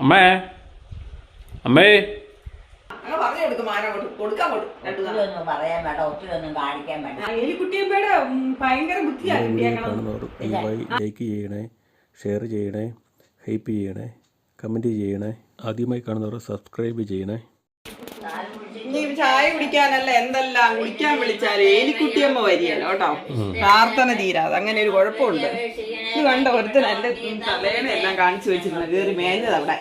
അമ്മേ അമ്മേ ലൈക്ക് ചെയ്യണേ, ഷെയർ ചെയ്യണേ, ഹൈപ്പ് ചെയ്യണേ, കമൻറ്റ് ചെയ്യണേ. ആദ്യമായി കാണുന്നവർ സബ്സ്ക്രൈബ് ചെയ്യണേ. നീ ചായ കുടിക്കാനല്ല എന്തെല്ലാം കുടിക്കാൻ വിളിച്ചാല് എലിക്കുട്ടിയമ്മ വരികയല്ലോ കേട്ടോ. പ്രാർത്ഥന തീരാതെ അങ്ങനെ ഒരു കുഴപ്പമുണ്ട്. ഇത് കണ്ട ഒരുത്തൻ എന്റെ തലേനെ എല്ലാം കാണിച്ചു വെച്ചിരുന്നു കയറി മേഞ്ഞത് അവിടെ.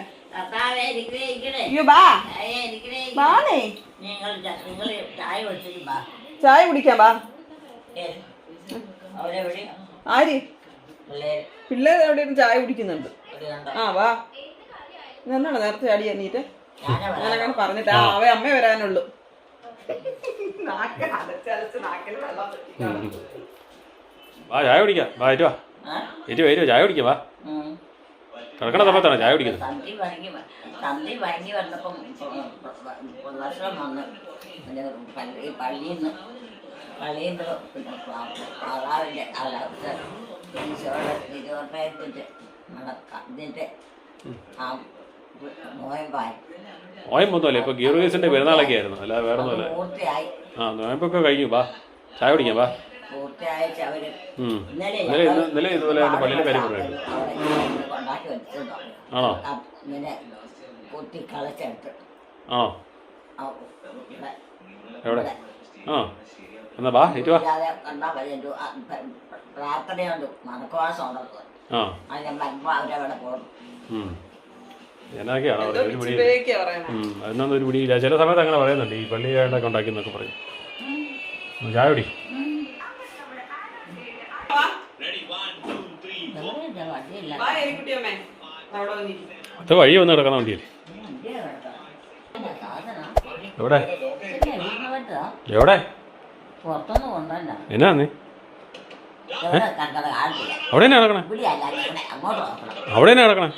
അയ്യോ ബാ ബാണേ ചായ കുടിക്കാം ബാ. ആര് പിള്ളേർ എവിടെ ചായ കുടിക്കുന്നുണ്ട്. ആ വാ എന്നാണ് നേരത്തെ ചാടി എണ്ണീറ്റ് ഞാനങ്ങനെ പറഞ്ഞിട്ട് അവ അമ്മ വരാനുള്ളൂ. ചായ കുടിക്കാം ചായ കുടിക്കാം വാ. കിടക്കണ സമയത്താണ് ചായ കുടിക്കുന്നത്. നോയമ്പൊന്നുമല്ലേ ഇപ്പൊ ഗീർഗീസിന്റെ പെരുന്നാളൊക്കെ ആയിരുന്നു, അല്ലാതെ വേറെ ഒന്നുമല്ല. ആ നോയമ്പൊക്കെ കഴിഞ്ഞു. വാ ചായ കുടിക്കാം വാ. ഇന്നലെ ഇതുപോലെ പള്ളിയിലെ കാര്യം പറയുന്നു. ആണോ ആണോ എവിടെ? ആ എന്നാ വാ ഏറ്റു വാ. എന്നൊക്കെയാണോ അതിനൊന്നും ഒരു പിടിയില്ല. ചില സമയത്ത് അങ്ങനെ പറയുന്നുണ്ട്, ഈ പള്ളി വേണ്ടൊക്കെ ഉണ്ടാക്കി എന്നൊക്കെ പറയും. ചായ കുടി. അത് വഴി വന്ന് കിടക്കുന്ന വണ്ടിയല്ലേ. എവിടെ എവിടെ എന്നാ നീ അവിടെ തന്നെ കിടക്കണേ? അവിടെ തന്നെ കിടക്കണേ?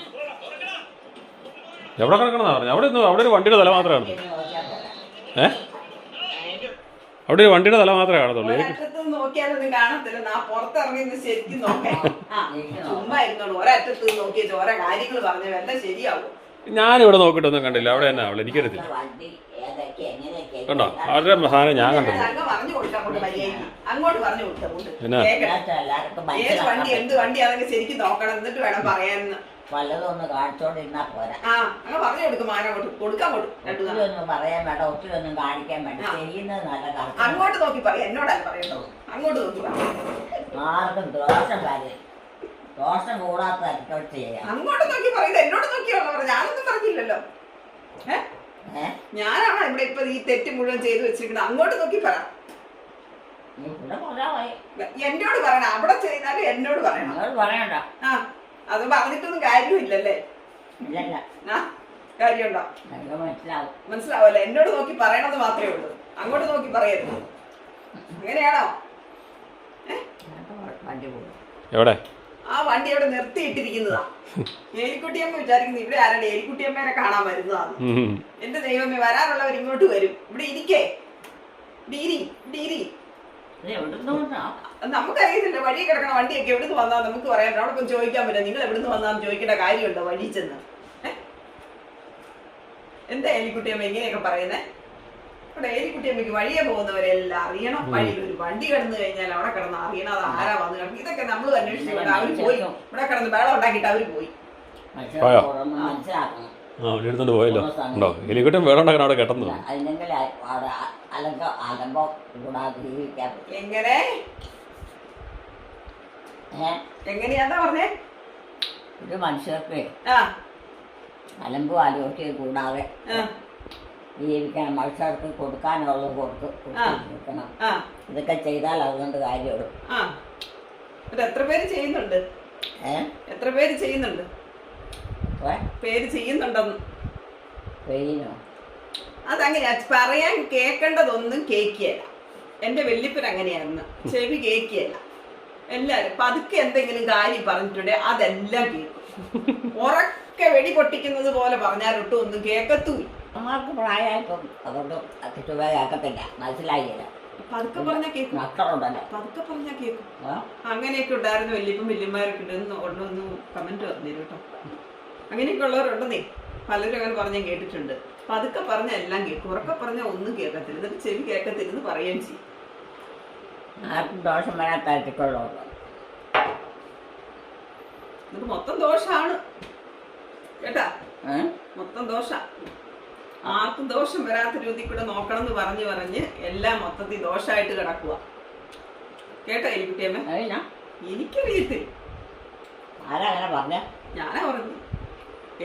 എവിടെ കിടക്കണമെന്നാ പറഞ്ഞു? അവിടെ ഒരു വണ്ടിയുടെ തല മാത്രമേ കാണത്തുള്ളൂ. അവിടെ ഒരു വണ്ടിയുടെ തല മാത്രമേ കാണത്തുള്ളൂ. നോക്കിയാലൊന്നും കാണത്തില്ല. പുറത്തിറങ്ങി ശരിക്കും നോക്കാം. ചുമ്മാ ഇരുന്നോളൂ. ഒരറ്റത്ത് നോക്കിയ ഓരോ കാര്യങ്ങൾ പറഞ്ഞു എല്ലാം ശരിയാവും. ഞാനിവിടെ നോക്കിയിട്ടൊന്നും കണ്ടില്ല. അവിടെ തന്നെ അവളെ എനിക്കറിയത്തില്ല. കണ്ടോ അവരുടെ സാധനം ഞാൻ കണ്ടു. അങ്ങോട്ട് പറഞ്ഞു കൊടുക്കാം. വണ്ടി എന്ത് വണ്ടിയാണെന്ന് ശരിക്കും നോക്കണം, എന്നിട്ട് വേണം പറയാന്ന്. വല്ലതൊന്ന് കാണിച്ചോണ്ടിരുന്നാ പോരാ. പറഞ്ഞു കൊടുക്കും. കൊടുക്കാൻ പറയാൻ വേണ്ട, ഒത്തിരി ഒന്നും കാണിക്കാൻ വേണ്ട. ചെയ്യുന്നത് നല്ല കാര്യം. അങ്ങോട്ട് നോക്കി പറയാം, എന്നോടല്ല പറയണ്ടോ. അങ്ങോട്ട് നോക്കി പറയാം. ആർക്കും ദോഷം കാര്യം ദോഷം കൂടാത്ത ചെയ്യാം. അങ്ങോട്ട് നോക്കി പറയുന്നത് എന്നോട് നോക്കിയാണോ പറഞ്ഞത്? ഞാനൊന്നും പറഞ്ഞില്ലല്ലോ. ഞാനാണ് ഇവിടെ ഇപ്പൊ ഈ തെറ്റ് മുഴുവൻ ചെയ്തു വെച്ചിരിക്കുന്നത്. അങ്ങോട്ട് നോക്കി പറ. എന്നോട് പറയണം. അവിടെ ചെയ്താലും എന്നോട് പറയണം. പറയണ്ട. അത് പറഞ്ഞിട്ടൊന്നും കാര്യമില്ലല്ലേ. കാര്യമുണ്ടോ? മനസ്സിലാവല്ലേ? എന്നോട് നോക്കി പറയണമെന്ന് മാത്രമേ ഉള്ളൂ. അങ്ങോട്ട് നോക്കി പറയരുത്. അങ്ങനെയാണോ? എവിടെ ആ വണ്ടി അവിടെ നിർത്തിയിട്ടിരിക്കുന്നതാ. എലിക്കുട്ടിയമ്മ വിചാരിക്കുന്നു ഇവിടെ ആരുടെ എലിക്കുട്ടിയമ്മേനെ കാണാൻ വരുന്നതാണ്. എന്റെ ദൈവമേ, വരാനുള്ളവർ ഇങ്ങോട്ട് വരും. ഇവിടെ ഇരിക്കേ, നമുക്കറിയത്തില്ല. വഴി കിടക്കണ വണ്ടിയൊക്കെ എവിടുന്ന് വന്നാ നമുക്ക് പറയാൻ. അവിടെ ഇപ്പം ചോദിക്കാൻ പറ്റില്ല. നിങ്ങൾ എവിടുന്ന് വന്നാന്ന് ചോദിക്കേണ്ട കാര്യമുണ്ടോ വഴി ചെന്ന്? എന്താ എലിക്കുട്ടിയമ്മ ഇങ്ങനെയൊക്കെ പറയുന്നേ? ഇവിടെ എലിക്കുട്ടിയമ്മയ്ക്ക് വഴിയെ പോകുന്നവരെല്ലാം അറിയണം. വഴിയിൽ ഒരു വണ്ടി കിടന്നു കഴിഞ്ഞാൽ അവിടെ കിടന്ന് അറിയണം അത് ആരാ വന്ന് കിടക്കും. ഇതൊക്കെ നമ്മൾ അന്വേഷിച്ചുകൊണ്ട് അവര് പോയി. ഇവിടെ കിടന്ന് വെള്ളം ഉണ്ടാക്കിയിട്ട് അവര് പോയി. എടുത്തോണ്ട് പോയല്ലോ. ഉണ്ടോ എലിക്കുട്ടൻ വേറെ ഉണ്ടാക്കാൻ അവിടെ കിടന്നു. എങ്ങനെ എങ്ങനെയാ പറഞ്ഞേ? ഒരു മനുഷ്യർക്ക് അലമ്പും ആലോചിച്ച് കൂടാതെ ജീവിക്കണം. മനുഷ്യർക്ക് കൊടുക്കാനുള്ളത് കൊടുക്കണം. ഇതൊക്കെ ചെയ്താൽ അതുകൊണ്ട് കാര്യമുള്ളൂ. എത്ര പേര് ചെയ്യുന്നുണ്ട്? എത്ര പേര് ചെയ്യുന്നുണ്ട്? പേര് ചെയ്യുന്നുണ്ടെന്ന് പേരിനോ? അതങ്ങനെയാ പറയാൻ. കേൾക്കേണ്ടതൊന്നും കേൾക്കുകയല്ല. എന്റെ വല്യപ്പൻ അങ്ങനെയായിരുന്നു. ചെവി കേൾക്കുകയല്ല. എല്ലാരും പതുക്കെ എന്തെങ്കിലും കാര്യം പറഞ്ഞിട്ടുണ്ടെ അതെല്ലാം കേൾക്കും. ഉറക്കെ വെടി പൊട്ടിക്കുന്നത് പോലെ പറഞ്ഞാലൊട്ടും ഒന്നും കേൾക്കത്തുമില്ല. നമ്മൾക്ക് പ്രായമായപ്പം അതുകൊണ്ട് കേൾക്കത്തില്ല, മനസ്സിലായില്ല. പതുക്കെ പറഞ്ഞാൽ കേൾക്കും. മക്കളുണ്ടല്ലോ, പതുക്കെ പറഞ്ഞാൽ കേൾക്കും. അങ്ങനെയൊക്കെ ഉണ്ടായിരുന്നു. വല്യപ്പം വല്യന്മാരൊക്കെ ഉണ്ടെന്ന് കൊണ്ടൊന്ന് കമന്റ് വന്നിരും കേട്ടോ. അങ്ങനെയൊക്കെ ഉള്ളവരുണ്ടെന്നേ. പലരും അങ്ങനെ പറഞ്ഞ് ഞാൻ കേട്ടിട്ടുണ്ട്. പതുക്കെ പറഞ്ഞ എല്ലാം കേൾക്കും, ഉറക്കെ പറഞ്ഞ ഒന്നും കേൾക്കത്തില്ല, എന്നിട്ട് ചെവി കേൾക്കത്തില്ലെന്ന് പറയുകയും ചെയ്യും. ആർക്കും ദോഷം വരാത്തായിട്ടുള്ളൂ. എന്നിട്ട് മൊത്തം ദോഷമാണ് കേട്ടാ, മൊത്തം ദോഷ. ആർക്കും ദോഷം വരാത്ത രീതിയിൽ കൂടെ നോക്കണം എന്ന് പറഞ്ഞ് പറഞ്ഞ് എല്ലാം മൊത്തത്തിൽ ദോഷമായിട്ട് കിടക്കുക. കേട്ടോ എലിക്കുട്ടിയമ്മ? എനിക്കറിയത്തില്ല, ആരാ അങ്ങനെ പറഞ്ഞ? ഞാനാ പറഞ്ഞു.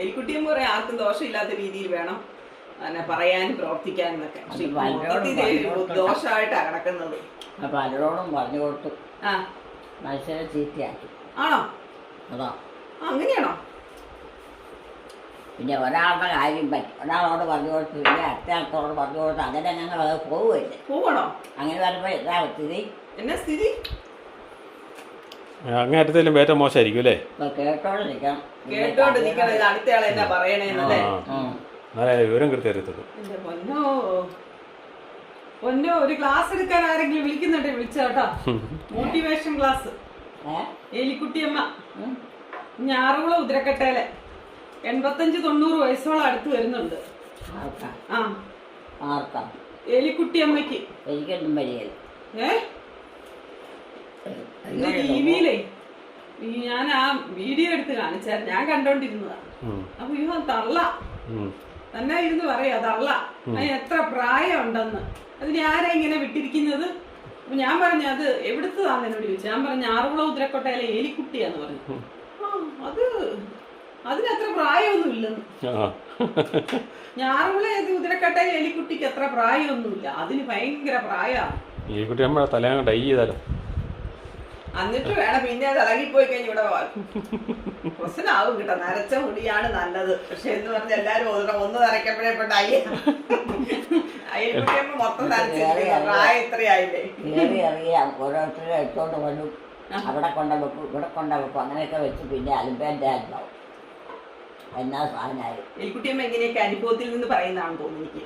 എലിക്കുട്ടിയമ്മ പറയാം ആർക്കും ദോഷമില്ലാത്ത രീതിയിൽ വേണം പറയാനും പ്രവർത്തിക്കാനും എന്നൊക്കെ. പക്ഷെ മൊത്തത്തിൽ ദോഷമായിട്ടാ കിടക്കുന്നത്. പലരോടും പറഞ്ഞു കൊടുത്തു, ആ മനുഷ്യരെ ചീത്തയാക്കി. ആണോ? അതാ. അങ്ങനെയാണോ? പിന്നെ ഒരാളുടെ കാര്യം ഒരാളോട് പറഞ്ഞു കൊടുത്തു, പിന്നെ അടുത്ത ആൾക്കോട് പറഞ്ഞു കൊടുത്തു, അങ്ങനെ ഞങ്ങൾ അത് പോവുകയില്ലേ? പോവണോ? അങ്ങനെ വരുമ്പോൾ എന്താ സ്ഥിതി? എന്നാ സ്ഥിതി? അങ്ങേറ്റത്തിലും ഏറ്റവും മോശമായിരിക്കും അല്ലേ? കേട്ടോണ്ട് നിൽക്കണം. കേട്ടോണ്ട് നിൽക്കണം. അടുത്തയാളെ എന്നാ പറയണേന്നല്ലേ? വിവരം കൃത്യമായിട്ടുള്ളൂ. എന്റെ പൊന്നോ പൊന്നോ, ഒരു ക്ലാസ് എടുക്കാൻ ആരെങ്കിലും വിളിക്കുന്നുണ്ടെ വിളിച്ചോട്ടോ. Motivation class. എലിക്കുട്ടിയമ്മ ഞാറുകുളം ഉതിരക്കട്ടയിലെ 85-90 വയസ്സോളം അടുത്ത് വരുന്നുണ്ട്. ആർക്കാ? എലിക്കുട്ടിയമ്മയ്ക്ക്. എനിക്കൊന്നും വരികയില്ല. ടിവിയിലേ ഞാൻ ആ വീഡിയോ എടുത്ത് കാണിച്ചായിരുന്നു, ഞാൻ കണ്ടോണ്ടിരുന്നതാ. അപ്പൊ ഇവ തള്ള തന്നെ ഇരുന്ന് പറയാ, തള്ള അതിന് എത്ര പ്രായം ഉണ്ടെന്ന്. അതിന് ആരാ ഇങ്ങനെ വിട്ടിരിക്കുന്നത്? ഞാൻ പറഞ്ഞു അത് എവിടുത്തതാന്ന് എന്നോട് ചോദിച്ചു. ഞാൻ പറഞ്ഞു ഞാറുകുളം ഉതിരക്കോട്ടയിലെ എലിക്കുട്ടിയാന്ന് പറഞ്ഞു. അത് അതിനത്ര പ്രായമൊന്നും ഇല്ലെന്ന്. ഞാറുകുളം ഉതിരക്കട്ടയിലെ എലിക്കുട്ടിക്ക് അത്ര പ്രായമൊന്നുമില്ല, അതിന് ഭയങ്കര പ്രായമാണ്. എലിക്കുട്ടി നമ്മളെ തലയാൻ ഡൈ ചെയ്താലോ? എന്നിട്ട് വേണം പിന്നെ അത് ഇളകിപ്പോയി കഴിഞ്ഞ് ഇവിടെ പ്രശ്നമാവും കേട്ടോ. നരച്ച മുടിയാണ് നല്ലത്. പക്ഷെ എന്ന് പറഞ്ഞ എല്ലാരും ഒന്ന് നരയ്ക്കപ്പോഴേ ഇപ്പൊ ഡൈ അയൽക്കുട്ടിയമ്മ മൊത്തം നരച്ചില്ല, പ്രായം ഇത്രയായില്ലേ. അറിയാം, ഓരോരുത്തരും എടുത്തോണ്ട് വന്നു, അവിടെ കൊണ്ട വെക്കും, ഇവിടെ കൊണ്ട വെക്കും, അങ്ങനെയൊക്കെ വെച്ച് പിന്നെ അലുമ്പേൻ്റെ ആയിട്ടുണ്ടാവും. എന്നാ സാധനമായി. എലിക്കുട്ടിയമ്മ എങ്ങനെയൊക്കെ അനുഭവത്തിൽ നിന്ന് പറയുന്നതാണെന്ന് തോന്നുന്നു എനിക്ക്.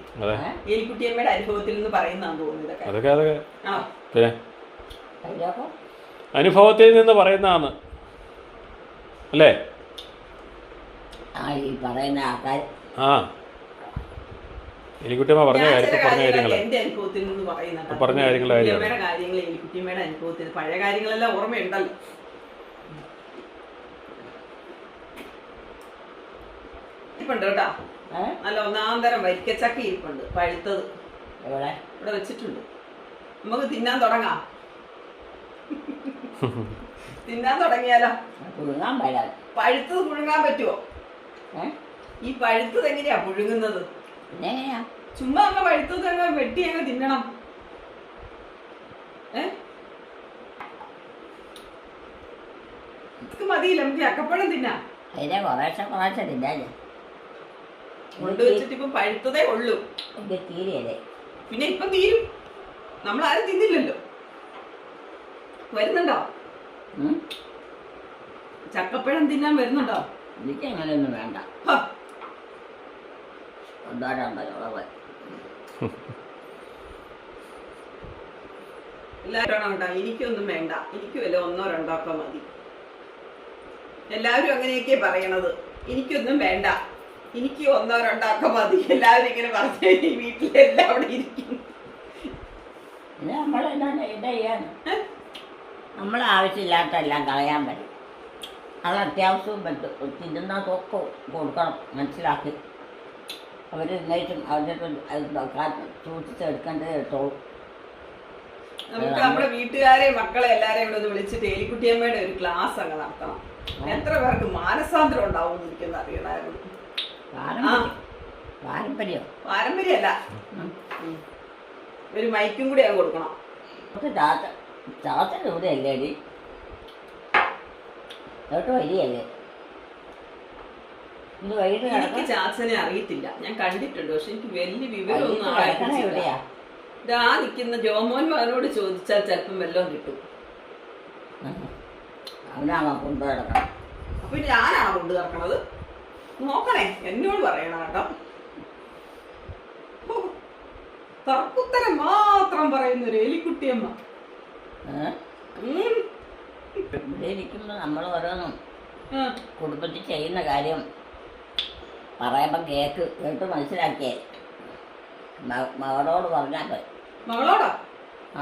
എലിക്കുട്ടിയമ്മയുടെ അനുഭവത്തിൽ നിന്ന് പറയുന്നതാണെന്ന് തോന്നുന്നു ഇതൊക്കെ. അനുഭവത്തിൽ നിന്ന് പറയുന്നതാണ് അല്ലേ? ഈ പറയുന്ന ആൾക്കാർ എലിക്കുട്ടിയമ്മ പറഞ്ഞ കാര്യങ്ങൾ എന്റെ അനുഭവത്തിൽ നിന്ന് പറയുന്ന പറഞ്ഞ കാര്യങ്ങൾ എലിക്കുട്ടിയമ്മയുടെ അനുഭവത്തിൽ പഴയ കാര്യങ്ങളെല്ലാം ഓർമ്മയുണ്ടല്ലോ. ഇരിപ്പുണ്ട് കേട്ടോ, നല്ല ഒന്നാന്തരം വരിക്കച്ചക്ക ഇരിപ്പുണ്ട്, പഴുത്തത് ഇവിടെ വെച്ചിട്ടുണ്ട്. നമുക്ക് തിന്നാൻ തുടങ്ങാം. തിന്നാൻ തുടങ്ങിയാലോ? പഴുത്തത് പുഴുങ്ങാൻ പറ്റുമോ? ഈ പഴുത്തത് എങ്ങനെയാ പുഴുങ്ങുന്നത്? ചുമ്മാ അങ്ങ് പഴുത്തത് അങ്ങ് വെട്ടി അങ്ങ് തിന്നണം. ഇത് മതിയില്ല, നമുക്ക് അക്കപ്പഴം തിന്നാം. കൊണ്ടുവച്ചിട്ട് ഇപ്പം പഴുത്തതേ ഉള്ളൂ. പിന്നെ ഇപ്പം തീരും. നമ്മളാരും തിന്നില്ലല്ലോ. വരുന്നുണ്ടോ? ചക്കപ്പഴം തിന്നാൻ വരുന്നുണ്ടോ? എനിക്ക് അങ്ങനെയൊന്നും വേണ്ട. എല്ലാവരും കേട്ടോ, എനിക്കൊന്നും വേണ്ട, എനിക്ക് വല്ല 1-2 ഒക്കെ മതി. എല്ലാവരും അങ്ങനെയൊക്കെ പറയണത്. എനിക്കൊന്നും വേണ്ട, എനിക്ക് 1-2 ഒക്കെ മതി. എല്ലാവരും ഇങ്ങനെ പറഞ്ഞു. ഈ വീട്ടിലെല്ലാം അവിടെ ഇരിക്കുന്നു. നമ്മളെ ആവശ്യമില്ലാത്തെല്ലാം കളയാൻ പറ്റും. അത് അത്യാവശ്യവും പറ്റും. തിന്നുന്ന തൊക്കെ കൊടുക്കണം, മനസ്സിലാക്കി. അവർ എന്നിട്ടും അവരുടെ സൂക്ഷിച്ചെടുക്കേണ്ടത് എടുത്തോളൂ. നമുക്ക് നമ്മുടെ വീട്ടുകാരെ മക്കളെ എല്ലാരെയും ഇവിടെ ഒന്ന് വിളിച്ചിട്ട് എലിക്കുട്ടിയമ്മയുടെ ഒരു ക്ലാസ് അങ്ങ് നടത്തണം. എത്ര പേർക്ക് മാനസാന്തരം ഉണ്ടാവും എനിക്കൊന്ന് അറിയണമായിരുന്നു. പാരമ്പര്യമല്ല, ഒരു മൈക്കും കൂടി അങ്ങ് കൊടുക്കണം. ചാച്ചൻ്റെ കൂടെ അല്ലേ അടി? കേട്ടോ വരികയല്ലേ? ഇത് വൈകിട്ട് എനിക്ക് ചാച്ചനെ അറിയത്തില്ല, ഞാൻ കണ്ടിട്ടുണ്ട്. പക്ഷെ എനിക്ക് വലിയ വിവരമൊന്നും ആയിട്ടില്ല. ഇതാ നിൽക്കുന്ന ജോമോൻ മകനോട് ചോദിച്ചാൽ ചിലപ്പം വല്ലതും കിട്ടും. അവനാണോ കൊണ്ടു കിടക്കണം? അപ്പൊ ഞാനാണോ കൊണ്ടു കിടക്കണത്? നോക്കണേ, എന്നോട് പറയണം കേട്ടോ. തർക്കുത്തരം മാത്രം പറയുന്ന ഒരു എലിക്കുട്ടിയമ്മ. ഇവിടെ ഇരിക്കുമ്പോൾ നമ്മൾ ഓരോന്നും കുടുംബത്തിൽ ചെയ്യുന്ന കാര്യം പറയുമ്പം കേട്ട് മനസ്സിലാക്കിയേ മകളോട് പറഞ്ഞാൽ മതി. മകളോടാ? ആ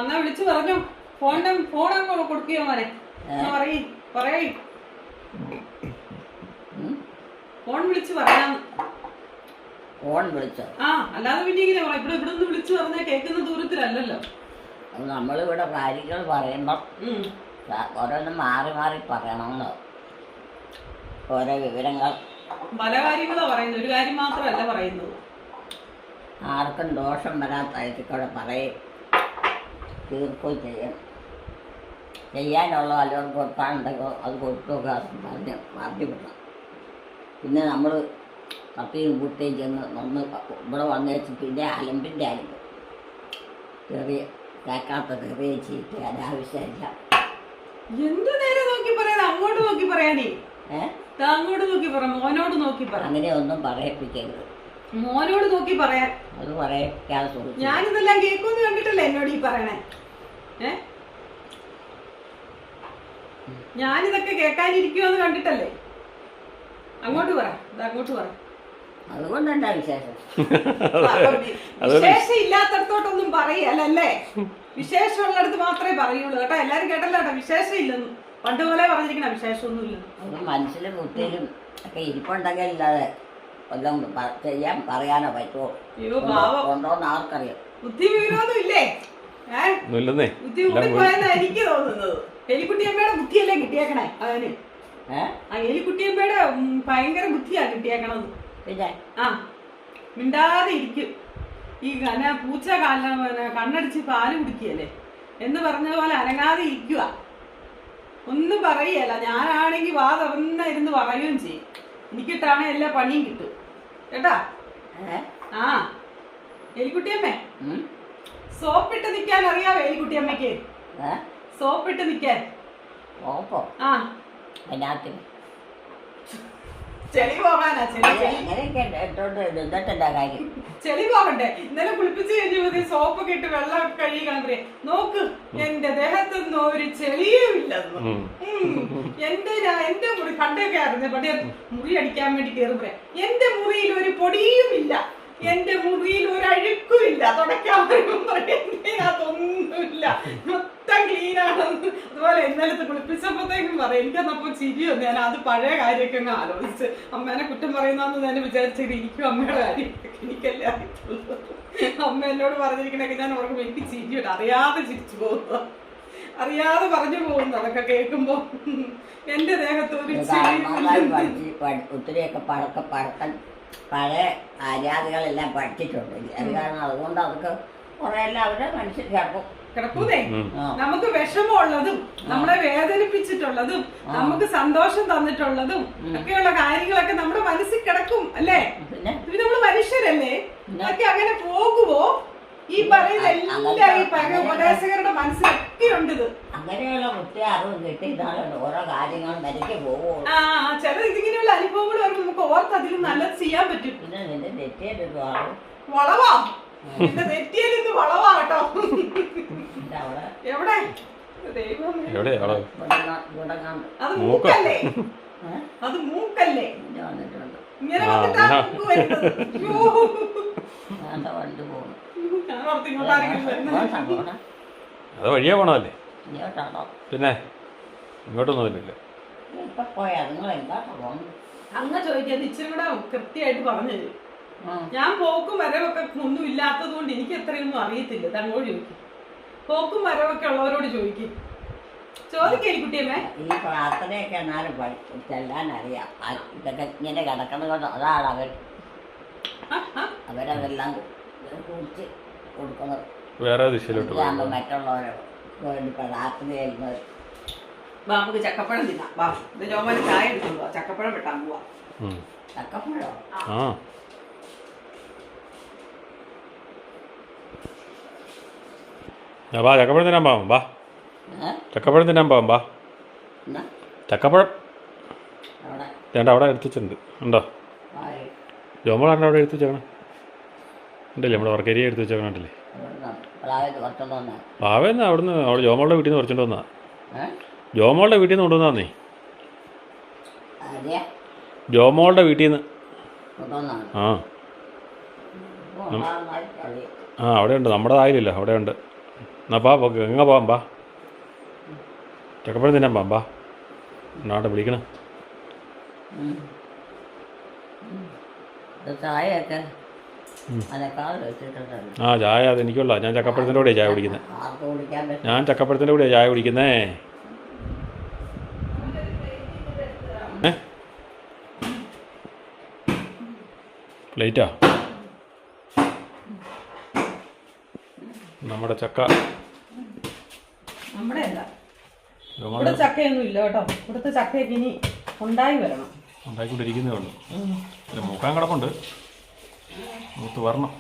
എന്നാ വിളിച്ചു പറഞ്ഞോ. ഫോണങ്ങ് കൊടുക്കുകയോ മോനെ? പറയേ ഫോൺ വിളിച്ച് പറയാന്ന്. ഫോൺ വിളിച്ചോ? അല്ലാതെ പിന്നെ ഇങ്ങനെ പറയാം. ഇവിടെ നിന്ന് വിളിച്ചു പറഞ്ഞാൽ കേൾക്കുന്ന ദൂരത്തിലല്ലല്ലോ. അത് നമ്മളിവിടെ കാര്യങ്ങൾ പറയുമ്പം ഓരോന്നും മാറി മാറി പറയണമെന്നോ ഓരോ വിവരങ്ങൾ പല കാര്യങ്ങളാ പറയുന്നത്, ഒരു കാര്യം മാത്രമല്ല പറയുന്നത്. ആർക്കും ദോഷം വരാത്ത കൂടെ പറയും തീർക്കുകയും ചെയ്യണം. ചെയ്യാനുള്ള വല്ലവരും കൊടുക്കാനുണ്ടെങ്കിൽ അത് കൊടുക്കുക പറഞ്ഞു വിടണം. പിന്നെ നമ്മൾ കത്തിയും കുട്ടിയും ചെന്ന് ഇവിടെ വന്നേച്ച് പിന്നെ അലമ്പിൻ്റെ അലമ്പ് ചെറിയ കേൾക്കാത്ത ചെറിയ ചീറ്റ് അനാവശ്യമില്ല. എന്ത് നേരെ നോക്കി പറയാൻ? അങ്ങോട്ട് നോക്കി പറയാനേ. അങ്ങോട്ട് നോക്കി പറ, മോനോട് നോക്കി പറ. അങ്ങനെ ഒന്നും പറയിപ്പിക്കരുത്. മോനോട് നോക്കി പറയാൻ. അത് പറയിപ്പിക്കാതെ ഞാനിതെല്ലാം കേൾക്കുമെന്ന് കണ്ടിട്ടല്ലേ എന്നോട് ഈ പറയണേ? ഞാനിതൊക്കെ കേൾക്കാനിരിക്കുമെന്ന് കണ്ടിട്ടല്ലേ? അങ്ങോട്ട് പറ, അങ്ങോട്ട് പറ. അതുകൊണ്ട് എന്താ വിശേഷം? വിശേഷം ഇല്ലാത്തടത്തോട്ടൊന്നും പറയല്ലേ. വിശേഷമുള്ളടത്ത് മാത്രമേ പറയുള്ളൂ കേട്ടോ. എല്ലാരും കേട്ടല്ലോ കേട്ടോ, വിശേഷം ഇല്ലെന്ന്. പണ്ട് പോലെ പറഞ്ഞിരിക്കണ വിശേഷമൊന്നും ഇല്ല. അത് മനസ്സിലും ബുദ്ധിയിലും ഒക്കെ ഇരിപ്പുണ്ടെങ്കിൽ ഇല്ലാതെ ഒന്നും ചെയ്യാൻ പറയാനോ പറ്റുമോ? കൊണ്ടോന്ന് ആർക്കറിയാം? ബുദ്ധി വിവരമൊന്നും ഇല്ലേ? ബുദ്ധി കൂടിപ്പോയെന്നാ എനിക്ക് തോന്നുന്നത്. എലിക്കുട്ടിയമ്മയുടെ ബുദ്ധിയല്ലേ കിട്ടിയേക്കണേ അവന്. എലിക്കുട്ടിയമ്മയുടെ ഭയങ്കര ബുദ്ധിയാ കിട്ടിയേക്കണത്. പിന്നെ മിണ്ടാതെ ഇരിക്കും. ഈ പൂച്ച കണ്ണടിച്ച് പാല് കുടിക്കുകയല്ലേ എന്ന് പറഞ്ഞതുപോലെ അനങ്ങാതെ ഇരിക്കുക. ഒന്നും പറയല്ല. ഞാനാണെങ്കിൽ വാ തുറന്ന ഇരുന്ന് പറയുകയും ചെയ്യും. എനിക്കിട്ടാണെ എല്ലാ പണിയും കിട്ടും കേട്ടാ. എലിക്കുട്ടിയമ്മേ, സോപ്പിട്ട് നിൽക്കാൻ അറിയാവോ എലിക്കുട്ടിയമ്മയ്ക്ക്? സോപ്പിട്ട് നിൽക്കാൻ. ചെളി പോകാനാ. ചെളി പോകണ്ടേ? ഇന്നലെ കുളിപ്പിച്ച് കഴിഞ്ഞ സോപ്പൊക്കെ ഇട്ട് വെള്ളം കഴുകാൻ പറയാം. നോക്ക്, എന്റെ ദേഹത്തൊന്നും ഒരു ചെളിയും ഇല്ലെന്ന്. എന്റെ മുറി പണ്ടൊക്കെ ആയിരുന്നു പണ്ട് മുറി അടിക്കാൻ വേണ്ടി കയറി പറയാം. എന്റെ മുറിയിൽ ഒരു പൊടിയും ഇല്ല, എന്റെ മുറിയിൽ ഒരു അഴുക്കും ഇല്ല, തുടയ്ക്കാൻ അതൊന്നുമില്ല, മൊത്തം ക്ലീനാണെന്ന്. അതുപോലെ ഇന്നലത്തെ കുളിപ്പിച്ചപ്പോഴത്തേക്കും പറയാം. എനിക്കന്നപ്പോ ചിരി വന്നു. ഞാൻ അത് പഴയ കാര്യമൊക്കെ അങ്ങ് ആലോചിച്ച് അമ്മേനെ കുറ്റം പറയുന്നതെന്ന് തന്നെ വിചാരിച്ചിട്ട് ഇരിക്കും. അമ്മയുടെ കാര്യം എനിക്കല്ലേ അറിയത്തുള്ളൂ. അമ്മ എന്നോട് പറഞ്ഞിരിക്കണൊക്കെ ഞാൻ ഓർക്കുമ്പോ എനിക്ക് ചിരി വരും. അറിയാതെ ചിരിച്ചു പോകുന്നു, അറിയാതെ പറഞ്ഞു പോകുന്നു. അതൊക്കെ കേൾക്കുമ്പോ എന്റെ ദേഹത്ത് ഒരു ഒത്തിരിയൊക്കെ പഴക്കം പഴയ ആര്യാദികളെല്ലാം പഠിച്ചിട്ടുണ്ട്. അത് കാരണം അതുകൊണ്ട് അതൊക്കെ കുറെ എല്ലാം അവരെ മനസ്സിൽ കിടക്കൂന്നേ. നമുക്ക് വിഷമമുള്ളതും നമ്മളെ വേദനിപ്പിച്ചിട്ടുള്ളതും നമുക്ക് സന്തോഷം തന്നിട്ടുള്ളതും ഒക്കെയുള്ള കാര്യങ്ങളൊക്കെ നമ്മുടെ മനസ്സിൽ കിടക്കും അല്ലേ? ഇത് നമ്മള് മനുഷ്യരല്ലേ? അതൊക്കെ അങ്ങനെ പോകുമ്പോ ഈ പറയുന്ന എല്ലാ ഈ ഉപദേശകരുടെ മനസ്സിലൊക്കെ ഉണ്ട് ഇത്. അങ്ങനെയുള്ള കുട്ടി അറിവ് കിട്ടിയിട്ടാണ് ഓരോ കാര്യങ്ങളും വരയ്ക്ക് പോകും. ചില ഇതിങ്ങനെയുള്ള അനുഭവങ്ങൾ വരുമ്പോൾ നമുക്ക് ഓർത്ത് അതിലും നല്ലത് ചെയ്യാൻ പറ്റും. പിന്നെ നിന്റെ തെറ്റിയത് വളവാ, എന്റെ തെറ്റിയത് വളവാ കേട്ടോ. എവിടെ? അത് മൂക്കല്ലേ? അത് മൂക്കല്ലേ? ഇങ്ങനെ അത് വഴിയാ പോണതല്ലേ? പിന്നെ ഇങ്ങോട്ടൊന്നുമില്ല. അങ്ങ് ചോദിക്കാതെ ഇച്ചിരി കൂടെ കൃത്യമായിട്ട് പറഞ്ഞു തരും. ഞാൻ പോക്കും വരവൊക്കെ ഒന്നും ഇല്ലാത്തത് കൊണ്ട് എനിക്ക് എത്രയൊന്നും അറിയത്തില്ല. തങ്ങോട് ചോദിക്കും. പോക്കും വരവൊക്കെ ഉള്ളവരോട് ചോദിക്കും. ചോദിക്കും കുട്ടിയമ്മേ. ഈ പ്രാർത്ഥനയൊക്കെ എന്നാലും ചെല്ലാൻ അറിയാം. ഇതൊക്കെ ഇങ്ങനെ കിടക്കുന്നത് കൊണ്ട് അതാണ് അവരതെല്ലാം കുറിച്ച് കൊടുക്കുന്നത്. വേറെ ദിശയിലോട്ട് മറ്റുള്ളവരെ വേണ്ടി പ്രാർത്ഥന ചെയ്യുന്നത്. നമുക്ക് ചക്കപ്പഴം തിന്നാം. വാ, ഇത് ജോമാന് ചായ എടുക്കുന്നു. ചക്കപ്പഴം വെട്ടാൻ പോവാ. ചക്കപ്പഴോ? വാ, ചക്കപ്പഴം തിന്നാൻ പോവാം. വാ, ചക്കപ്പഴം തിന്നാൻ പോവാം. വാ, ചക്കപ്പഴം ചേട്ടാ അവിടെ എടുത്തു വെച്ചിട്ടുണ്ട്. ഉണ്ടോ? ജോമോളാണ് അവിടെ എടുത്തു വെച്ചേക്കണം. ഉണ്ടല്ലേ? നമ്മുടെ വർക്കരിയ എടുത്തു വെച്ചേക്കണം. ഉണ്ടല്ലേ? പാവേന്ന് അവിടുന്ന് അവിടെ ജോമോളുടെ വീട്ടിൽ നിന്ന് കുറച്ചുകൊണ്ട് വന്നാ. ജോമോളുടെ വീട്ടിൽ നിന്ന് കൊണ്ടുവന്നേ. ജോമോളുടെ വീട്ടിൽ നിന്ന് കൊണ്ടുവന്നാണ് ആ ഇപ്പോൾ ഉണ്ടാകുന്നതായിട്ട് അറിയാം. ആ അവിടെ ഉണ്ട്, നമ്മുടെ ആയില്ലല്ലോ, അവിടെ ഉണ്ട്. എന്നാ പാ എങ്ങനെ പോവാം, പാ ചക്കപ്പഴം തിന്നാൻ പാം, പാ എന്നാട്ടെ വിളിക്കണം. ഇത് ചായയൊക്കെ അലക്കാതെ വെച്ചിട്ടുണ്ടല്ലോ. ആ ചായ അത് എനിക്കുള്ള, ഞാൻ ചക്കപ്പഴത്തിൻ്റെ കൂടെയാണ് ചായ കുടിക്കുന്നത്. ആർക്ക് കുടിക്കാൻ പറ്റും? ഞാൻ ചക്കപ്പഴത്തിൻ്റെ കൂടെയാണ് ചായ കുടിക്കുന്നേ. പ്ലേറ്റാ നമ്മുടെ ചക്ക. നമ്മുടെ അല്ല, ഇവിടെ ചക്കയൊന്നും ഇല്ല കേട്ടോ. ഇവിടുത്തെ ചക്കയൊക്കെ ഇനി ഉണ്ടായി വരണം. ഉണ്ടായിക്കൊണ്ടിരിക്കുന്നേ ഉള്ളൂ. അല്ല മൂക്കാൻ കിടപ്പുണ്ട്, മൂത്ത് വരണം.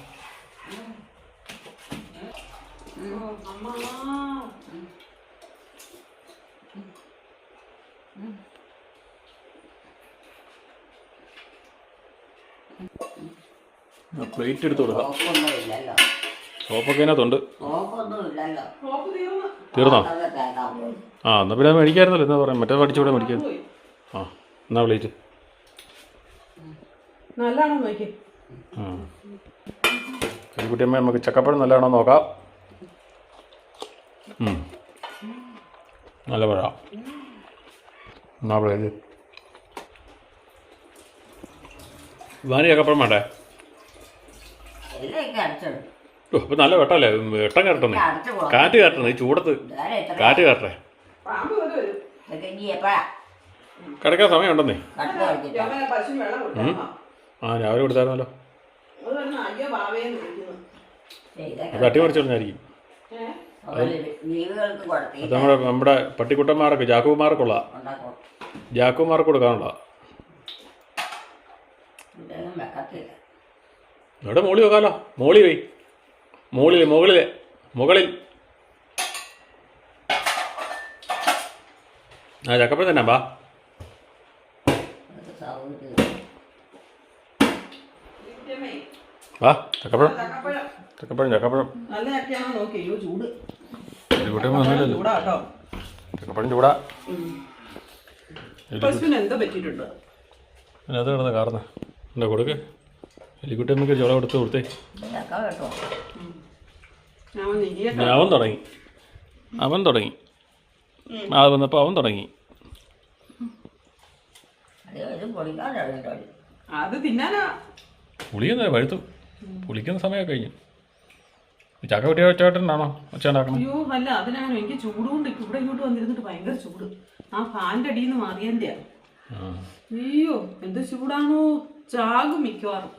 പ്ലേറ്റ് എടുത്ത് കൊടുക്കാം. സോപ്പൊന്നും ഇല്ലല്ലോ. സോപ്പൊക്കെ അതിനകത്തുണ്ട്. സോപ്പൊന്നും ഇല്ലല്ലോ. തീർന്നോ? അതൊക്കെ തേക്കാൻ പോയി. ആ എന്നാൽ പിന്നെ മേടിക്കായിരുന്നല്ലോ, എന്താ പറയാം, മറ്റേ പഠിച്ചുകൂടെ മേടിക്കായിരുന്നു. ആ എന്നാ പ്ലേറ്റ് നല്ലതാണോ നോക്കി. കുട്ടിയമ്മ നമുക്ക് ചക്കപ്പഴം നല്ലതാണോ നോക്കാം. നല്ല പഴ. എന്നാ പ്ലേറ്റ് വാനി ചക്കപ്പഴം വേണ്ടേ? എല്ലയൊക്കെ അടച്ചിടും. ഇപ്പം നല്ല വെട്ടല്ലേ, വെട്ടം കയറട്ടെ, കാറ്റ് കയറട്ടെ, ഈ ചൂടത്ത് കാറ്റ് കയറട്ടെ. പാമ്പ് പോലെ വരും. ഇതൊക്കെ ഇനി എപ്പോഴാ കിടക്കാൻ സമയമുണ്ടെന്നേ. കടന്നു കളിച്ചിട്ടാ? ഇവനെ പശുവിന് വെള്ളം കൊടുക്കണം. ആ രാവിലെ കൊടുത്തായിരുന്നല്ലോ. അത് പറഞ്ഞ അയ്യോ ബാവേന്ന് വിളിക്കുന്നു. ഇതൊക്കെ അത് അട്ടിമറിച്ചൊന്നായിരിക്കും. ജീവികൾക്ക് കൊടുത്തി അത് നമ്മുടെ പട്ടിക്കുട്ടന്മാർക്ക് ജാക്കുമാർക്കുള്ള, ഉണ്ടാക്കും. ജാക്കുമാർക്ക് കൊടുക്കാനുള്ള. ഇതൊന്നും വെക്കത്തില്ല. ഇവിടെ മോളി വെക്കാലോ, മോളി പോയി മുകളിൽ ആ ചക്കപ്പഴം തന്നെ ബാ. അതൊക്കെ സൗകര്യം. വാ ചക്കപ്പഴം ചക്കപ്പഴം ചക്കപ്പഴം നല്ല ചക്കയാണോ നോക്കി. അയ്യോ ചൂട്. കുട്ടിയമ്മ വന്നില്ലല്ലോ. ചൂടാ കേട്ടോ. ചക്കപ്പഴം ചൂടാ. പശുവിന് എന്താ പറ്റിയിട്ടുണ്ട്? പിന്നെ അത് കിടന്ന് കാർന്ന് എന്താ കൊടുക്ക്. എലിക്കുട്ടിയമ്മക്ക് ചോള കൊടുത്തേ. ഇതൊക്കെ കേട്ടോ. അവൻ തുടങ്ങി അത് വന്നപ്പോൾ അവൻ തുടങ്ങി. അത് പൊളിക്കാനുണ്ടോ? അത് തിന്നാനാ. പുളിയൊന്നും പഴുത്തു, പുളിക്കുന്ന സമയമൊക്കെ കഴിഞ്ഞു. ചക്ക കുട്ടിയെ ഒച്ചയായിട്ടുണ്ടാണോ ഒച്ച ഉണ്ടാക്കണം? അയ്യോ അല്ല, അതിനാണ് എനിക്ക് ചൂടുകൊണ്ട് ഇപ്പം ഇവിടെ ഇങ്ങോട്ട് വന്നിരുന്നിട്ട് ഭയങ്കര ചൂട്. ആ ഫാനിൻ്റെ അടിയിൽ നിന്ന് മാറിയതിൻ്റെയാ. അയ്യോ എന്ത് ചൂടാണോ, ചാകും മിക്കവാറും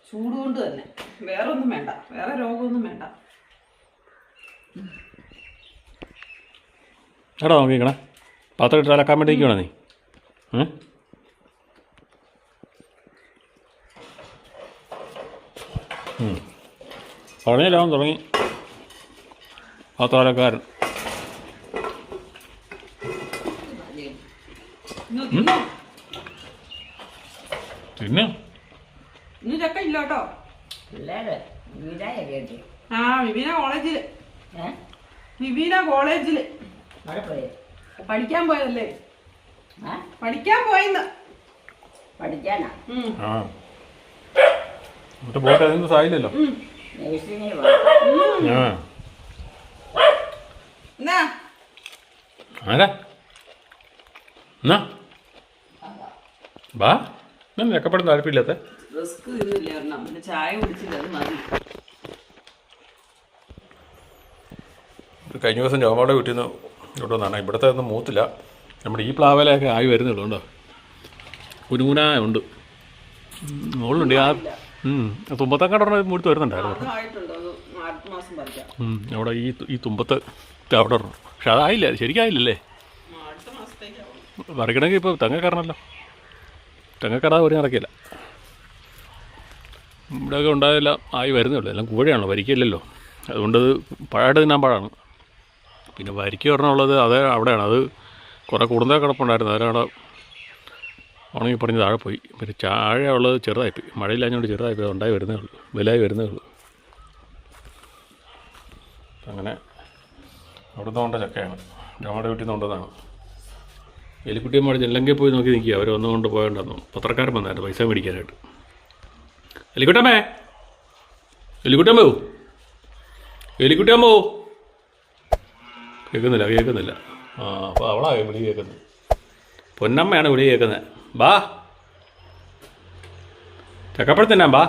ചൂട് കൊണ്ട് തന്നെ. വേറെ ഒന്നും വേണ്ട, വേറെ രോഗമൊന്നും വേണ്ട. എടാ നോക്കിക്കണേ, പാത്രം ഇട്ട് അലക്കാൻ വേണ്ടി ഇരിക്കണോ നീ? പറഞ്ഞില്ല, അവൻ തുടങ്ങി പാത്രക്കാരൻ. പിന്നെ ഇനി ചക്ക ഇല്ല കേട്ടോ. പിള്ളേര് വീടായൊക്കെ ഉണ്ട്. ആ വിവീന കോളേജില് അവിടെ പോയി പഠിക്കാൻ പോയതല്ലേ. ആ പഠിക്കാൻ പോയിന്ന്. പഠിക്കാനാ? ആ എന്നിട്ട് പോയിട്ട് അതൊന്നും സായില്ലല്ലോ. നേഴ്സിംഗിന് പോയി. ആ ആരാ എന്നാ ബാ. ഞാൻ ചക്കപ്പഴം താല്പര്യമില്ലാത്ത റിസ്ക് ഇതില്ലായിരുന്നു. പിന്നെ ചായ കുടിച്ചില്ല, അത് മതി. കഴിഞ്ഞ ദിവസം ജോമയുടെ വീട്ടിൽ നിന്ന് ഇവിടെ വന്നാണ്. ഇവിടുത്തെ ഒന്നും മൂത്തില്ല, നമ്മുടെ ഈ പ്ലാവിലൊക്കെ ആയി വരുന്നുള്ളൂ. ഉണ്ടോ കുനുകുനായ ഉണ്ട്, മുകളിലുണ്ട്. ആ തുമ്പത്തങ്ങാട് മൂത്ത് വരുന്നുണ്ടായിരുന്നു. അവിടെ ഈ തുമ്പത്ത് അവിടെ ഇടണം. പക്ഷെ അതായില്ല, ശരിക്കായില്ലല്ലേ. പറിക്കണമെങ്കിൽ ഇപ്പോൾ തെങ്ങക്കറണല്ലോ, തെങ്ങക്കറ ഒരു നടക്കില്ല. ഇവിടെയൊക്കെ ഉണ്ടായല്ല ആയി വരുന്നേ ഉള്ളൂ. എല്ലാം കൂടെയാണല്ലോ, വരിക്കയില്ലല്ലോ. അതുകൊണ്ട് പഴമായിട്ട് തിന്നാൻ പാടാണ്. പിന്നെ വരിക്ക ഒരെണ്ണമുള്ളത് അത് അവിടെയാണ്. അത് കുറേ കൂടുതൽ കിടപ്പുണ്ടായിരുന്നു, അതിനവിടെ ഉണങ്ങി പറഞ്ഞ് താഴെ പോയി. പിന്നെ ചാഴ ഉള്ളത് ചെറുതായിപ്പോയി, മഴയില്ലാഞ്ഞുകൊണ്ട് ചെറുതായിപ്പോയി, ഉണ്ടായി വരുന്നേ ഉള്ളൂ, വലുതായി വരുന്നേ ഉള്ളൂ. അങ്ങനെ അവിടുന്ന് കൊണ്ട ചക്കയാണ്, നമ്മുടെ വീട്ടിൽ നിന്ന് കൊണ്ടതാണ്. എലിക്കുട്ടിയമ്മ ചെല്ലെങ്കിൽ പോയി നോക്കി നിൽക്കുക. അവർ വന്നുകൊണ്ട് പോയതുകൊണ്ടായിരുന്നു. പത്രക്കാരൻ വന്നായിരുന്നു പൈസ മേടിക്കാനായിട്ട്. എലിക്കുട്ടമ്മേ എലിക്കുട്ടമ്മോ എലിക്കുട്ടമ്മോ കേൾക്കുന്നില്ല ആ അപ്പോൾ അവളാ വിളി കേൾക്കുന്നത്. പൊന്നമ്മയാണ് വിളി കേൾക്കുന്നത്. ബാ ചക്കപ്പഴത്തിന്നാ ബാ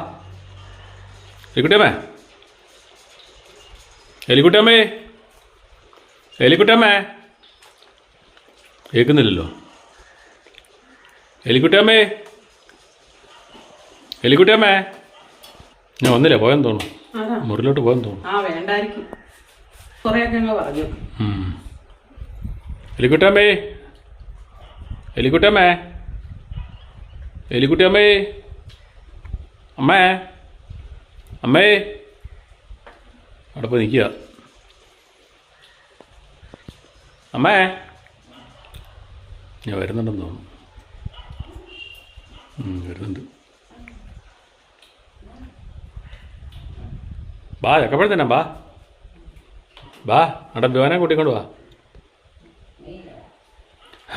എലിക്കുട്ടമ്മേ എലിക്കുട്ടമ്മേ എലിക്കുട്ടമ്മേ കേൾക്കുന്നില്ലല്ലോ. എലിക്കുട്ടമ്മേ എലിക്കുട്ടമ്മേ ഞാൻ വന്നില്ല, പോയെന്ന് തോന്നുന്നു, മുറിലോട്ട് പോയെന്ന് തോന്നുന്നു. ആ വേണ്ടായിരിക്കും, കുറേയൊക്കെ ഞങ്ങൾ പറഞ്ഞു. എലിക്കുട്ടമ്മേ എലിക്കുട്ടമ്മേ എലിക്കുട്ടമ്മേ അമ്മേ അമ്മേ അവിടെ പോയി നിൽക്കുക. അമ്മേ ഞാൻ വരുന്നുണ്ടെന്ന് തോന്നുന്നു. വരുന്നുണ്ട്. ബാ ചക്കപ്പഴത്തന്നെ ബാ ബാ അവിടെ ബിവാനെ കൂട്ടിക്കൊണ്ട് വാ.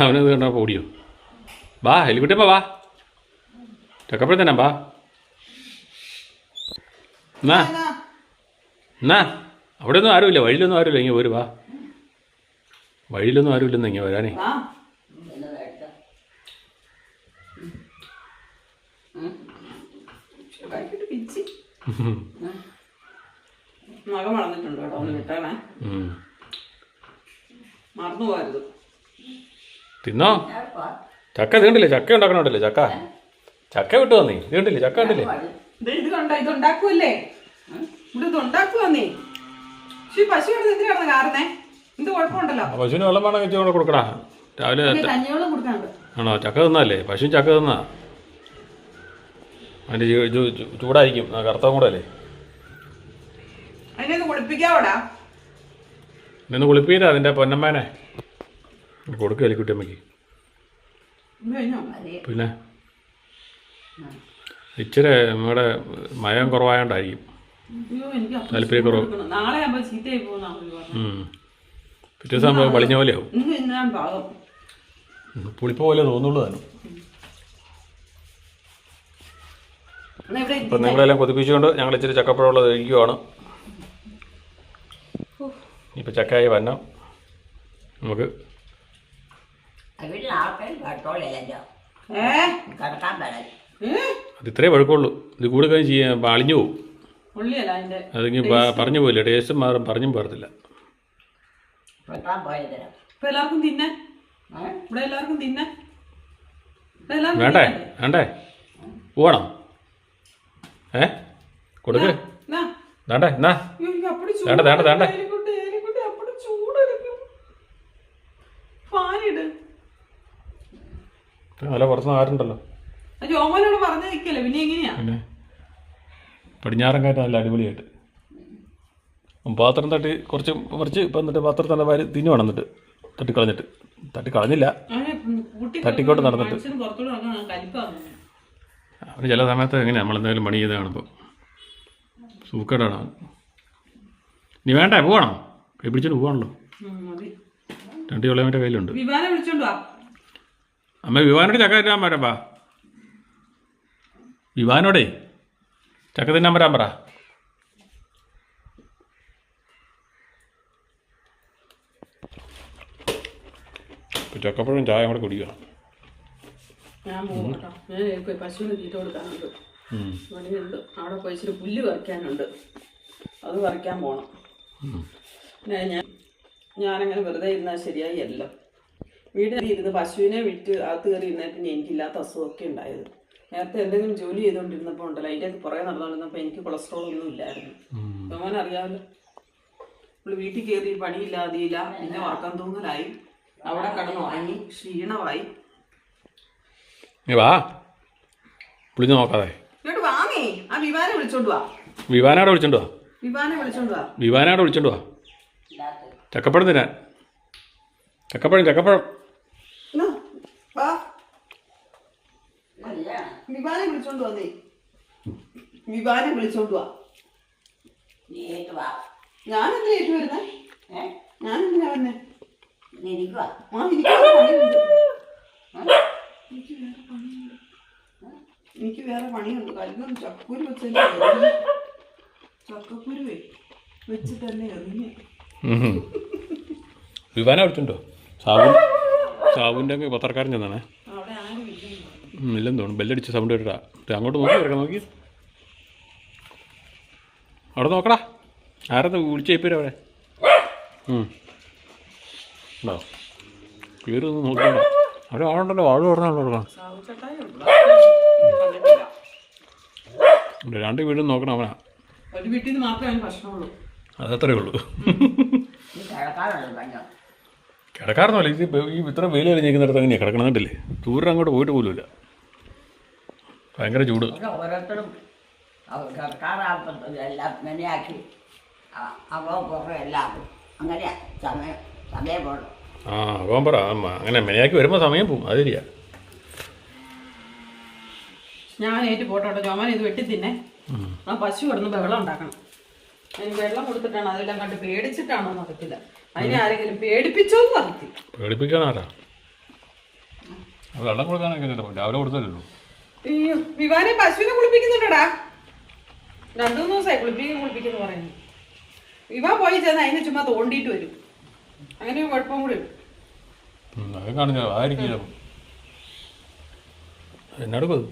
അവനത് കണ്ടപ്പോൾ ഓടിയോ. ബാ എലിക്കുട്ടമ്മ വാ ചക്കപ്പഴത്തന്നെ ബാ. എന്നാ എന്നാ അവിടെ ഒന്നും ആരുമില്ല, വഴിയിലൊന്നും ആരുമില്ല, ഇങ്ങനെ പോര് വാ. വഴിയിലൊന്നും ആരുമില്ലെന്ന് ഇങ്ങനെ വരാനേ. മകം വളർന്നിട്ടുണ്ട് കേട്ടോ, ഒന്ന് വിട്ടേണേ, മറന്നു പോകരുത്. തിന്നോ ചക്ക തീണ്ടില്ലേ, ചക്ക ഉണ്ടാക്കണോണ്ടല്ലേ, ചക്ക വിട്ടു വന്നേ, തീണ്ടില്ലേ ചക്ക കണ്ടില്ലേ. ഇത് കണ്ടോ, ഇത് ഉണ്ടാക്കുമല്ലേ, ഇവിടെ ഇത് ഉണ്ടാക്കുവന്നേ. പക്ഷേ പശു എടുത്ത് എന്തിനാണ് കാരണേ, എന്ത് കുഴപ്പമുണ്ടല്ലോ. പശുവിന് വെള്ളം വേണം വെച്ച് കൊടുക്കടാ രാവിലെ. കഞ്ഞിവെള്ളം കൊടുക്കാണ്ട് ആണോ, ചക്ക തിന്നല്ലേ, പശു ചക്ക തിന്നാ അതിൻ്റെ ചൂടായിരിക്കും, കറുത്തവും കൂടെ അല്ലേ. അതിനെ കുളിപ്പിക്കാവടാ, ഇന്ന് കുളിപ്പീര അതിൻ്റെ പൊന്നമ്മേനെ കൊടുക്കുക എലിക്കുട്ടിയമ്മയ്ക്ക്. പിന്നെ ഇച്ചിരി നമ്മുടെ മയം കുറവായോണ്ടായിരിക്കും, താല്പര്യക്കുറവ്. പിറ്റേ ദിവസം ആകുമ്പോൾ വലിഞ്ഞ പോലെയാവും, പുളിപ്പ പോലെ തോന്നുള്ളൂ തന്നെ. അപ്പം നിങ്ങളെല്ലാം കൊതിപ്പിച്ചുകൊണ്ട് ഞങ്ങൾ ഇച്ചിരി ചക്കപ്പഴമുള്ളത് കഴിക്കുവാണ്. ഇപ്പം ചക്കയായി വന്നം നമുക്ക് അത് ഇത്രേ വഴുക്കുള്ളൂ, ഇത് കൂടെ കഴിഞ്ഞ് ചെയ്യാൻ അളിഞ്ഞു പോകും. അതിങ്ങ് പറഞ്ഞു പോയില്ല, ടേസ്റ്റും മാറും, പറഞ്ഞും പോരത്തില്ല. വേണ്ടേ വേണ്ടേ പോവണം, കൊടുക്ക് വേണ്ടേ എന്നാ വേണ്ട വേണ്ട വേണ്ടേ. നല്ല പുറത്തുനിന്ന് ആരുണ്ടല്ലോ, പിന്നെ പടിഞ്ഞാറൻ കാറ്റ് നല്ല അടിപൊളിയായിട്ട് പാത്രം തട്ടി കുറച്ച് ഇപ്പം എന്നിട്ട് പാത്രം തന്നെ വാരി തിന്നുവാണ്, എന്നിട്ട് തട്ടിക്കളഞ്ഞില്ല, തട്ടിക്കോട്ട് നടന്നിട്ട്. അവന് ചില സമയത്ത് എങ്ങനെയാണ് നമ്മളെന്തായാലും പണി ചെയ്ത് കാണുമ്പോൾ സൂക്കേടാണ്. നീ വേണ്ടേ പോവാണോ, കൈ പിടിച്ചിട്ട് പോവാണല്ലോ, 2 കിലോമീറ്റർ കയ്യിലുണ്ട്. അമ്മ വിവാനോട് ചക്ക തിന്നാൻ വരാൻ പാ, വിവാനോടേ ചക്ക തിന്നാൻ വരാൻ പറ. ചക്കപ്പഴം ചായ കൂടെ കുടിക്കണം. പശുവിന് തീറ്റ കൊടുക്കാനുണ്ട്, പണിയുണ്ട്, അവിടെ പോയി ഇച്ചിരി പുല്ല് പറിക്കാനുണ്ട്, അത് പറിക്കാൻ പോകണം. ഞാനങ്ങനെ വെറുതെ ഇരുന്നാൽ ശരിയായി അല്ല, വീട്ടിൽ ഇരുന്ന് പശുവിനെ വിറ്റ് അകത്ത് കയറി ഇരുന്നപ്പോൾ എനിക്കില്ലാത്ത അസുഖമൊക്കെ ഉണ്ടായത്. നേരത്തെ എന്തെങ്കിലും ജോലി ചെയ്തുകൊണ്ടിരുന്നപ്പോൾ ഉണ്ടല്ലോ, അതിൻ്റെ പുറകെ നടന്നുകൊണ്ടിരുന്നപ്പോൾ എനിക്ക് കൊളസ്ട്രോൾ ഒന്നും ഇല്ലായിരുന്നു. അങ്ങനെ അറിയാമല്ലോ, നമ്മൾ വീട്ടിൽ കയറി പണിയില്ലാതെയില്ല, പിന്നെ ഉറക്കം തൂങ്ങലായി, അവിടെ കിടന്ന് ഉറങ്ങി ക്ഷീണമായി. വാ വിളിച്ചു നോക്കാതെ ഇങ്ങോട്ട് വാങ്ങി, ആ വിവാനെ വിളിച്ചോണ്ട് വാ, വിവാനാടെ വിളിച്ചോണ്ട് വാ, വിവാനെ വിളിച്ചോണ്ട് വാ. ചക്കപ്പഴം തരാൻ, ചക്കപ്പഴം വിവാനെ വിളിച്ചോണ്ട് വന്നേ, വിവാനെ വിളിച്ചോണ്ട് വാ. ഞാനെന്തിനാ ഏറ്റു വരുന്നേ, ഞാനെന്തിനാ വന്നേ, എനിക്ക് വേറെ പണിയുണ്ട്. കല്ലും ചക്കുരു വെച്ചല്ലേ ചക്കക്കുരുവേ വെച്ച് തന്നെ എറിഞ്ഞ്. വിവാന വിളിച്ചുണ്ടോ? സാബുവിൻ്റെ അങ്ങ് പത്രക്കാരൻ ചെന്നാണേ. അവിടെ ആരും ഇല്ല. ഇല്ലെന്ന് തോന്നുന്നു. ബെല്ലടിച്ച് സൗണ്ട് കേട്ടാ. അങ്ങോട്ട് നോക്കി വരക്കാം. നോക്കി അവിടെ നോക്കടാ. ആരത് വിളിച്ച് കഴിപ്പേരും അവിടെ? ഉണ്ടോ? കയറൊന്നും നോക്കിയാണോ? അവിടെ ആളുണ്ടല്ലോ. ആള് പറഞ്ഞാണല്ലോ കൊടുക്കണം. രണ്ട് വീടും നോക്കണം അവനാ. ഒരു വീട്ടിൽ നിന്ന് മാത്രമേ അവന് പ്രശ്നമുള്ളൂ. അതത്രേ ഉള്ളൂ. കിടക്കാറുണ്ട്. കിടക്കാറൊന്നുമല്ല. ഇത് ഈ ഇത്ര വെയിൽ കഴിഞ്ഞിരിക്കുന്നിടത്ത് അങ്ങനെയാണ് കിടക്കണമെന്നില്ലേ. ദൂരം അങ്ങോട്ട് പോയിട്ട് പോലുമില്ല. ഭയങ്കര ചൂട്. ഓരോരുത്തരും കിടക്കാറാകുമ്പോൾ എല്ലാം മെനയാക്കി അവ കുറേ എല്ലാം അങ്ങനെ സമയം പോകണം. അവൻ പറ അങ്ങനെ മെനയാക്കി വരുമ്പോൾ സമയം പോവും. അത് ശരിയാ. ഞാൻ ഏറ്റു പോട്ടോട്ടെ. ചോമൻ ഇത് വെട്ടി തിന്നെ. ആ പശു കിടന്ന് ബഹളം ഉണ്ടാക്കണം. അതിന് വെള്ളം കൊടുത്തിട്ടാണ്. അതെല്ലാം കണ്ട് പേടിച്ചിട്ടാണോ നടക്കില്ല. അതിനെ ആരെങ്കിലും പേടിപ്പിച്ചോന്ന് നടത്തി. പേടിപ്പിക്കാനാരാ? വെള്ളം കൊടുക്കാനൊക്കെ രാവിലെ കൊടുത്തല്ലോ. അയ്യോ, വിവാനെ പശുവിനെ കുളിപ്പിക്കുന്നുണ്ടടാ. 2-3 ദിവസമായി കുളിപ്പിക്കുന്നു പറയുന്നു. വിവാ പോയി ചെന്ന് അതിനെ ചുമ്മാ തോണ്ടിയിട്ട് വരും. അങ്ങനെ ഒരു കുഴപ്പം കൂടി ഉണ്ട്. അത് കാണില്ല. ആയിരിക്കില്ല. എന്നാടുക്കും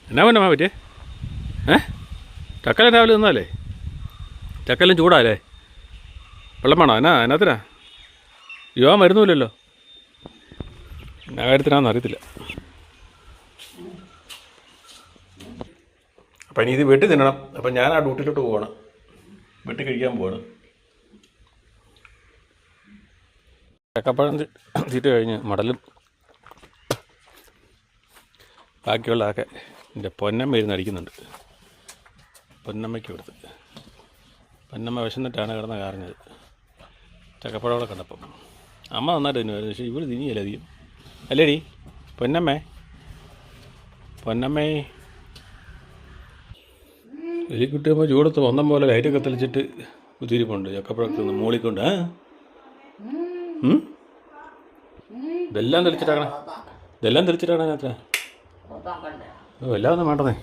എന്നാ പിന്നെ പറ്റേ? ചക്കലും രാവിലെ നിന്നാലേ? ചക്കലും ചൂടാല്ലേ? വെള്ളം വേണോ? എന്നാത്തിനാ? യുവാൻ വരുന്നില്ലല്ലോ. എന്നാ കാര്യത്തിനാന്ന് അറിയത്തില്ല. അപ്പം ഇനി ഇത് വെട്ടി തിന്നണം. അപ്പം ഞാൻ ആ ഡ്യൂട്ടിയിലോട്ട് പോവാണ്. വെട്ടി കഴിക്കാൻ പോവാണ്. ചക്കപ്പഴം തീറ്റ കഴിഞ്ഞ് മടലും ബാക്കിയുള്ളതൊക്കെ എൻ്റെ പൊന്നമ്മ ഇരുന്ന് അടിക്കുന്നുണ്ട്. പൊന്നമ്മയ്ക്ക് കൊടുത്ത്. പൊന്നമ്മ വിശന്നിട്ടാണ് കിടന്ന് കാറിഞ്ഞത്. ചക്കപ്പഴം അവിടെ കണ്ടപ്പം അമ്മ നന്നായിട്ട് തിന്നുമായിരുന്നു. പക്ഷേ ഇവിടെ തിന്നിയല്ല അധികം. അല്ലേടി പൊന്നമ്മേ? പൊന്നമ്മേ എലിക്കുട്ടിയമ്മ ചൂടത്ത് ഒന്നം പോലെ ലൈറ്റൊക്കെ തെളിച്ചിട്ട് കുത്തിരിപ്പുണ്ട്. ചക്കപ്പഴമൊക്കെ ഒന്ന് മൂളിക്കൊണ്ട്. ഇതെല്ലാം തെളിച്ചിട്ടാക്കണേ. ഇതെല്ലാം തെളിച്ചിട്ടാണ് അതിനകത്ത്. എല്ലാം ഒന്നും വേണ്ടതേ.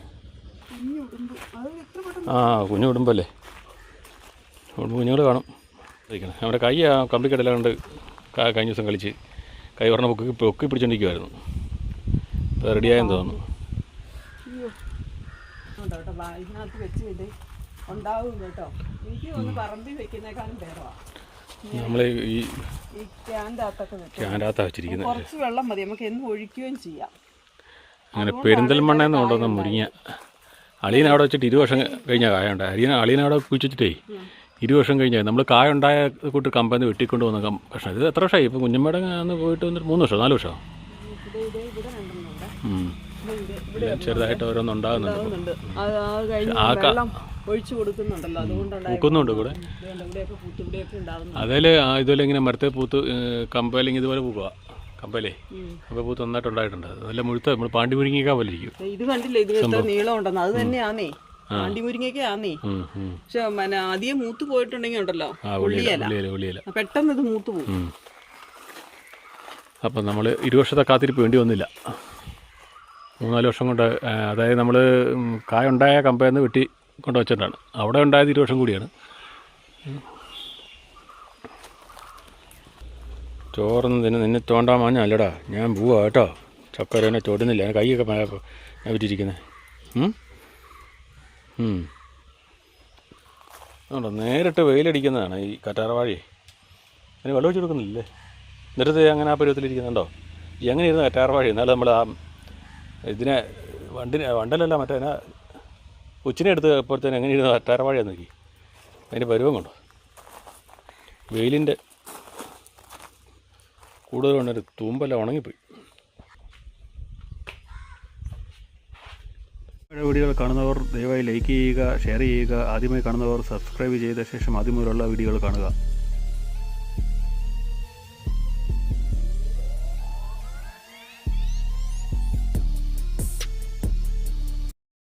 കുഞ്ഞു കുടുംബല്ലേ. കുഞ്ഞുങ്ങൾ കാണും. നമ്മുടെ കൈ ആ കമ്പിക്കെടെല്ലാം കൊണ്ട് കഴിഞ്ഞ ദിവസം കളിച്ച് കൈ പറഞ്ഞ പൊക്കി പിടിച്ചോണ്ടിരിക്കുമായിരുന്നു. അത് റെഡിയായെന്ന് തോന്നുന്നു. നമ്മൾ ഈ ക്യാൻ്റകത്താണ് വെച്ചിരിക്കുന്നത്. കുറച്ച് വെള്ളം മതി, നമുക്ക് എന്ന് ഒഴിക്കുകയും ചെയ്യാം. അങ്ങനെ പെരിന്തൽമണ്ണയെന്ന് കൊണ്ടുവന്ന മുരിങ്ങ അളിയൻ അവിടെ വെച്ചിട്ട് 20 വർഷം കഴിഞ്ഞ കായ ഉണ്ടായി. അളിയൻ അവിടെ കുഴിച്ചിട്ടേ 20 വർഷം കഴിഞ്ഞാൽ നമ്മൾ കായ ഉണ്ടായ കൂട്ട് കമ്പന്ന് വെട്ടിക്കൊണ്ട് വന്ന കഷ്ണം. ഇത് എത്ര വർഷമായി? ഇപ്പം കുഞ്ഞമ്മയുടെ അന്ന് പോയിട്ട് വന്നിട്ട് 3 വർഷം 4 വർഷം ചെറുതായിട്ട് ഓരോന്നുണ്ടാകുന്നുണ്ട്. പൂക്കുന്നുണ്ട് കൂടെ. അതേല് ഇതുപോലെ ഇങ്ങനെ മരത്തെ പൂത്ത് കമ്പല്ലെങ്കിൽ ഇതുപോലെ പൂക്കുക. കമ്പലേ അപ്പോൾ പൂത്ത് നന്നായിട്ട് ഉണ്ടായിട്ടുണ്ട്. നല്ല മുഴുത്ത നമ്മൾ പാണ്ടി മുരിങ്ങയ്ക്ക പോലെ ഇരിക്കും. ഇത് കണ്ടില്ലേ, ഇത് എത്ര നീളം ഉണ്ടെന്ന്. അത് തന്നെയാന്നേ പാണ്ടി മുരിങ്ങയ്ക്കാന്നേ. പക്ഷെ അധികം മൂത്ത് പോയിട്ടുണ്ടെങ്കിൽ ഉണ്ടല്ലോ ഉള്ളിയല പെട്ടെന്ന് ഇത് മൂത്ത് പോകും. അപ്പം നമ്മൾ 20 വർഷത്തെ കാത്തിരിപ്പ് വേണ്ടി വന്നില്ല. 3-4 വർഷം കൊണ്ട്, അതായത് നമ്മൾ കായ ഉണ്ടായ കമ്പയെന്ന് വെട്ടി കൊണ്ട് വെച്ചിട്ടാണ്. അവിടെ ഉണ്ടായത് 20 വർഷം കൂടിയാണ്. ചോറൊന്നും നിന്നെ തോണ്ടാൻ മാഞ്ഞല്ലടാ. ഞാൻ പോവാ കേട്ടോ. ചക്കര എന്നെ ചോടുന്നില്ല. ഞാൻ കൈയൊക്കെ ഞാൻ വിറ്റിരിക്കുന്നത്. അതുകൊണ്ടോ നേരിട്ട് വെയിലടിക്കുന്നതാണ് ഈ കറ്റാർവാഴി. അതിന് വെള്ളം ഒഴിച്ച് കൊടുക്കുന്നില്ലേ? എന്നിട്ട് അങ്ങനെ ആ പരുവത്തിലിരിക്കുന്നുണ്ടോ? ഈ അങ്ങനെ ഇരുന്ന് കറ്റാർവാഴി. എന്നാലും നമ്മൾ ആ ഇതിനെ വണ്ടലല്ല മറ്റേ ഉച്ചിനെ എടുത്ത് അപ്പോഴത്തേന് എങ്ങനെ ഇരുന്ന് കറ്റാർവാഴയാണ് നോക്കി. അതിൻ്റെ പരുവം കൊണ്ടോ വെയിലിൻ്റെ കൂടുതൽ കൊണ്ടൊരു തൂമ്പെല്ലാം ഉണങ്ങിപ്പോയി. വീഡിയോകൾ കാണുന്നവർ ദയവായി ലൈക്ക് ചെയ്യുക, ഷെയർ ചെയ്യുക. ആദ്യമായി കാണുന്നവർ സബ്സ്ക്രൈബ് ചെയ്ത ശേഷം ആദ്യം മുതലുള്ള വീഡിയോകൾ കാണുക.